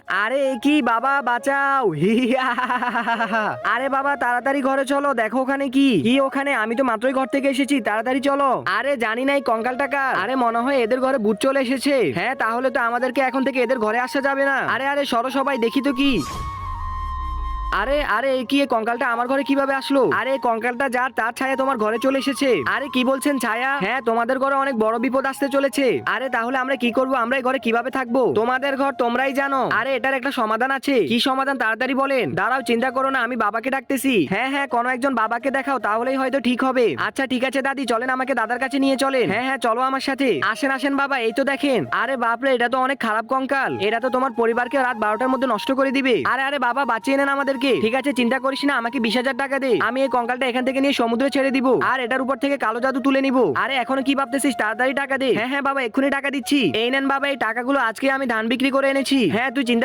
আরে এ কি বাবা, বাঁচাও! হিয়া! আরে বাবা তাড়াতাড়ি ঘরে চলো, দেখো ওখানে কি কি ওখানে, আমি তো মাত্রই ঘর থেকে এসেছি, তাড়াতাড়ি চলো। আরে জানি না এই কঙ্কালটা কার। আরে মনে হয় এদের ঘরে ভূত চলে এসেছে। হ্যাঁ তাহলে তো আমাদেরকে এখন থেকে এদের ঘরে আসা যাবে না। আরে আরে সরো সবাই, দেখি তো কি। আরে আরে এ কি, এই কঙ্কালটা আমার ঘরে কিভাবে আসলো? আরে এই কঙ্কালটা যার, তার ছায়া তোমার ঘরে চলে এসেছে। আরে কি বলছেন ছায়া? হ্যাঁ তোমাদের ঘরে অনেক বড় বিপদ আসতে চলেছে। আরে তাহলে আমরা কি করব? আমরা এই ঘরে কিভাবে থাকবো? তোমাদের ঘর তোমরাই জানো। আরে এটার একটা সমাধান আছে। কি সমাধান তাড়াতাড়ি বলেন। দাঁড়াও চিন্তা করো না, আমি বাবাকে ডাকতেছি। হ্যাঁ হ্যাঁ, কোনো একজন বাবাকে দেখাও, তাহলেই হয়তো ঠিক হবে। আচ্ছা ঠিক আছে দাদি, চলেন আমাকে দাদার কাছে নিয়ে চলেন। হ্যাঁ হ্যাঁ চলো আমার সাথে, আসেন আসেন বাবা, এই তো দেখেন। আরে বাপরে, এটা তো অনেক খারাপ কঙ্কাল। এটা তো তোমার পরিবারকে রাত 12টার মধ্যে নষ্ট করে দিবে। আরে আরে বাবা বাঁচিয়ে নেন আমাদেরকে। ঠিক আছে চিন্তা করিস না, আমাকে 20,000 টাকা দে, আমি এই কঙ্কালটা এখান থেকে নিয়ে সমুদ্রে ছেড়ে দিব, আর এটার উপর থেকে কালো জাদু তুলে নিব। আরে এখনো কি ভাবতেছিস, তাড়াতাড়ি টাকা দে। হ্যাঁ হ্যাঁ বাবা এক্ষুনি টাকা দিচ্ছি। এই নেন বাবা, এই টাকাগুলো আজকে আমি ধান বিক্রি করে এনেছি। হ্যাঁ তুই চিন্তা